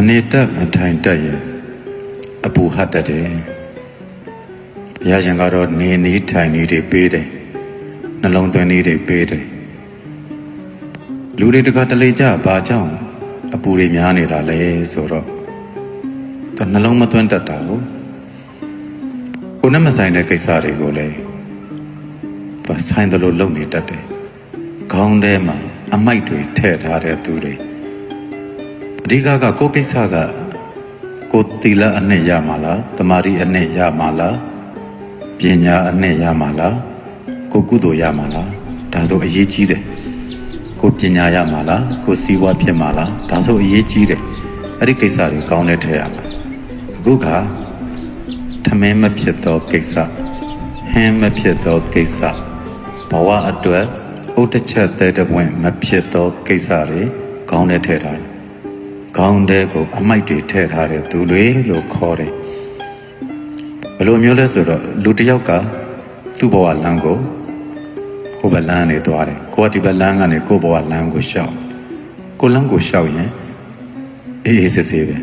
နေတတ်မထိုင်တတ်ရင်အပူဟတ်တတ်တယ်ဘုရားရှင်ကတော့နေနီးထိုင်နီးတွေပေးတယ်နှလုံးသွင်းနီးတွေပေးတယ်လူတွေတခါတလေကြဘာကြောင့်အပူတွေများနေတာလဲဆိုတော့သူနှလုံးမသွင်းတတ်တာကိုနဲ့မဆိုင်တဲ့ကိစ္စတွေကိုလည်းဆိုင်တယ်လို့လုပ်နေတတ်တယ်ခေါင်းထဲမှာအမိုက်တွေထည့်ထားတဲ့သူတွေအဓိကကိုကိစ္စကကိုသီလအနှစ်ရမှာလားတမာတိအနှစ်ရမှာလားပညာအနှစ်ရမှာလားကိုကုသိုလ်ရမှာလားဒါဆိုအရေးကြီးတယ်ကိုပညာရမှာလားကိုစီးပွားဖြစ်မှာလားဒါဆိုအရေးကြီးတယ်အဲ့ဒီကိစ္စတွေကောင်းတဲ့ထည့်ရမှာအခုကထမင်းမဖြစ်သောကိစ္စဟင်းမဖြစ်သောကိစ္စဘဝအတွက်ဥဒ္ဒချက်တဲ့တဲ့ဝင်မဖြစ်သောကိစ္စတွေကောင်းတဲ့ထည့်ထားတယ်ခေါင်းထဲကိုအမိုက်တွေထည့်ထားတဲ့သူတွေလို့ခေါ်တယ်ဘယ်လိုမျိုးလဲဆိုတော့လူတစ်ယောက်ကသူ့ဘဝလမ်းကိုဟိုဘက်လမ်းနေသွားတယ်ကိုကဒီဘက်လမ်းကနေကိုဘဝလမ်းကိုရှောက်ကိုလမ်းကိုရှောက်ရင်အေးအေးဆေးဆေးပဲ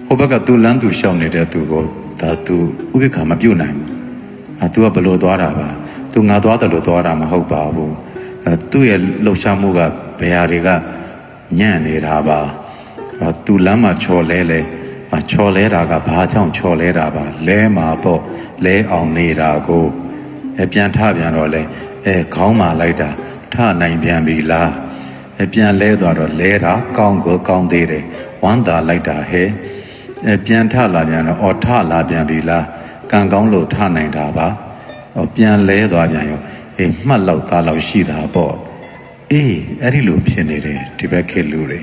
ဟိုဘက်ကသူ့လမ်းသူရှောက်နေတဲ့သူကိုဒါသူဥပိ္ပခာမပြုတ်နိုင်ဘူးသူကဘယ်လိုသွားတာပါသူငါသွားတယ်လို့သွားတာမဟုတ်ပါဘူးသူ့ရဲ့လှုပ်ရှားမှုကဘယ်ဟာတွေကညံ့နေတာပါသူလမ်းမှာချော်လဲချော်လဲတာကဘာကြောင့်ချော်လဲတာပါလဲမှာပေါ့လဲအောင်နေတာကိုပြန်ထပြန်တော့လဲခေါင်းမာလိုက်တာထနိုင်ပြန်ပြီလားပြန်လဲသွားတော့လဲတာကောင်းကိုကောင်းသေးတယ်ဝမ်းသာလိုက်တာဟဲ့ပြန်ထလာပြန်တော့ထလာပြန်ပြီလားကံကောင်းလို့ထနိုင်တာပါပြန်လဲသွားပြန်ရောမှတ်လောက်သားလောက်ရှိတာပေါ့အဲ့ဒီလိုဖြစ်နေတယ်ဒီဘက်ခေတ်လူတွေ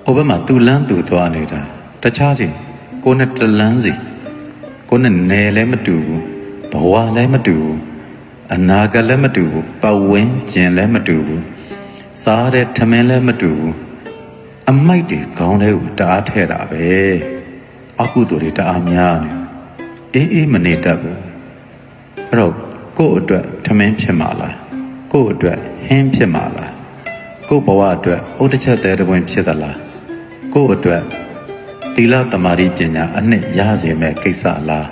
ဟိုဘက်မှာသူလန်းသူသွားနေတာတခြားစီကိုနဲ့တလန်းစီကိုနဲ့နယ်လည်းမတူဘူးဘဝလည်းမတူဘူးအနာဂတ်လည်းမတူဘူးပတ်ဝန်းကျင်လည်းမတူဘူးစားတဲ့ထမင်းလည်းမတူဘူးအမိုက်တွေခေါင်းထဲကိုတအားထဲတာပဲအကုသိုလ်တွေတအားများနေအေးမနေတတ်ဘူးအဲ့တော့ကိုယ့်အတွက်ထမင်းဖြစ်မှာလားကိုယ့်အတွက်ဟင်းဖြစ်မှာလားကိုယ့်ဘဝအတွက်ဥဒ္ဒချက်တဲ့တွင်ဖြစ်သလားကိုယ့်အတွက်သီလသမာဓိပညာအနှစ်ရစေမဲ့ကိစ္စလား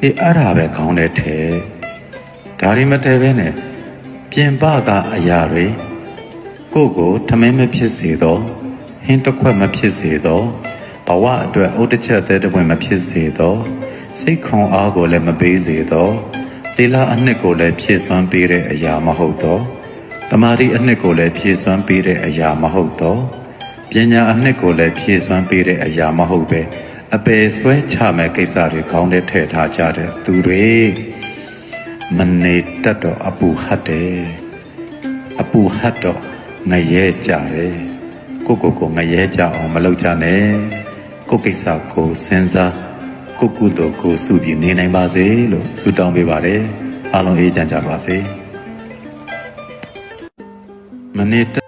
အဲ့ဒါပဲခေါင်းထဲထဲဒါတွေမထဲပဲနဲ့ပြင်ပကအရာတွေကိုယ့်ကိုထမင်းမဖြစ်စေတော့ဟင်းတစ်ခွက်မဖြစ်စေတော့ဘဝအတွက်ဥဒ္ဒချက်တဲ့တွင်မဖြစ်စေတော့စိတ်ခွန်အားကိုလည်းမပေးစေတော့သီလအနှစ်ကိုလည်းဖြည့်စွမ်းပေးတဲ့အရာမဟုတ်တော့တမာတိအနှစ်ကိုလည်းဖြည့်စွမ်းပေးတဲ့အရာမဟုတ်တော့ပညာအနှစ်ကိုလည်းဖြည့်စွမ်းပေးတဲ့အရာမဟုတ်ပဲအပယ်ဆွဲချမဲ့ကိစ္စတွေခေါင်းထဲထည့်ထားကြတဲ့သူတွေမနေတတ်တော့အပူဟတ်တယ်အပူဟတ်တော့ငရဲကြတယ်ကိုငရဲကြအောင်မလုပ်ကြနဲ့ကိုကိစ္စကိုစဉ်းစားကိုကုသိုလ်ကိုစုပြီးနေနိုင်ပါစေလို့ဆုတောင်းပေးပါတယ်အားလုံးအေးချမ်းကြပါစေမနေ့